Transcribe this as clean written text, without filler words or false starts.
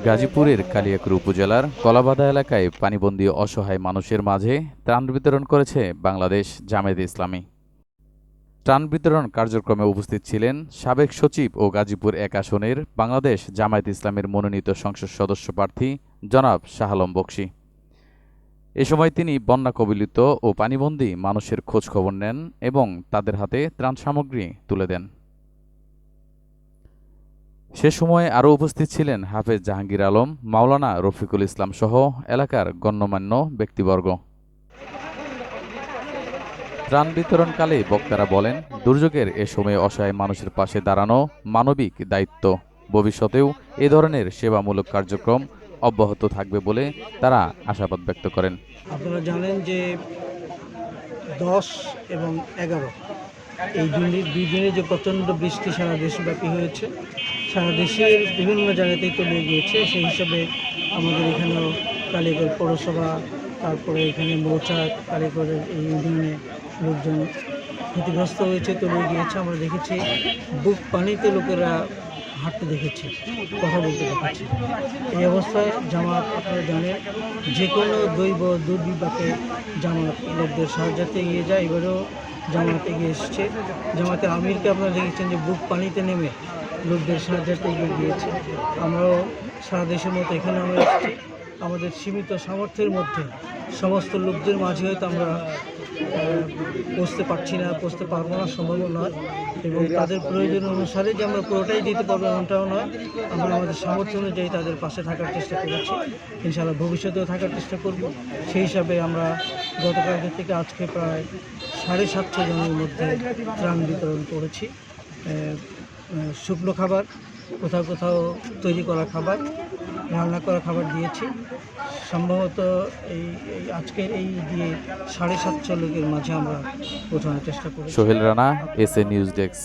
গাজীপুরের কালিয়াকৈর উপজেলার কলাবাধা এলাকায় পানিবন্দী অসহায় মানুষের মাঝে ত্রাণ বিতরণ করেছে বাংলাদেশ জামায়াতে ইসলামী। ত্রাণ বিতরণ কার্যক্রমে উপস্থিত ছিলেন সাবেক সচিব ও গাজীপুর ১ আসনের বাংলাদেশ জামায়াতে ইসলামীর মনোনীত সংসদ সদস্য প্রার্থী জনাব শাহ আলম বকশী। এ সময় তিনি বন্যা কবলিত ও পানিবন্দী মানুষের খোঁজ খবর নেন এবং তাদের হাতে ত্রাণ সামগ্রী তুলে দেন। সে সময় আরও উপস্থিত ছিলেন হাফেজ জাহাঙ্গীর আলম, মাওলানা রফিকুল ইসলাম সহ এলাকার গণ্যমান্য ব্যক্তিবর্গ। ত্রাণ বিতরণকালে বক্তারা বলেন, দুর্যোগের এ সময়ে অসহায় মানুষের পাশে দাঁড়ানো মানবিক দায়িত্ব। ভবিষ্যতেও এ ধরনের সেবামূলক কার্যক্রম অব্যাহত থাকবে বলে তারা আশাবাদ ব্যক্ত করেন। আপনারা জানেন যে 10 এবং 11 এই দুই দিনে যে প্রচণ্ড বৃষ্টি সারা দেশব্যাপী হয়েছে, সারা দেশের বিভিন্ন জায়গাতেই তলিয়ে গিয়েছে। সেই হিসাবে আমাদের এখানেও কালিয়াকৈর পৌরসভা, তারপরে এখানে মৌচাক, কালিয়াকৈরের এই ইউনিয়নে লোকজন ক্ষতিগ্রস্ত হয়েছে, তলিয়ে গিয়েছে। আমরা দেখেছি বুক পানিতে লোকেরা হাঁটতে দেখেছি, কথা বলতে দেখেছি। এই অবস্থায় জামাত, আপনারা জানেন, যে কোনো দৈব দুর্বিপাকে জামাত লোকদের সাহায্যে এগিয়ে যায়। এবারেও জামাত এগিয়ে এসেছে। জামাতে আমিরকে আপনারা দেখেছেন যে বুক পানিতে নেমে লোকদের সাহায্যে এগিয়ে গিয়েছে। আমরাও সারা দেশের মতো এখানে আমরা এসেছি। আমাদের সীমিত সামর্থ্যের মধ্যে সমস্ত লোকদের মাঝে হয়তো আমরা পৌঁছতে পারছি না, পৌঁছতে পারবো না, সম্ভব নয়। এবং তাদের প্রয়োজন অনুসারে যে আমরা পুরোটাই দিতে পারবো এমনটাও নয়। আমরা আমাদের সামর্থ্য অনুযায়ী তাদের পাশে থাকার চেষ্টা করেছি, ইনশাআল্লাহ ভবিষ্যতেও থাকার চেষ্টা করব। সেই হিসাবে আমরা গতকালকে থেকে আজকে প্রায় 750 জনের মধ্যে ত্রাণ বিতরণ করেছি। শুকনো খাবার, কোথাও কোথাও তৈরি করা খাবার, রান্না করা খাবার দিয়েছি। সম্ভবত এই আজকের এই দিয়ে 750 লোকের মাঝে আমরা পৌঁছানোর চেষ্টা করি। Sohel Rana, SA news desk.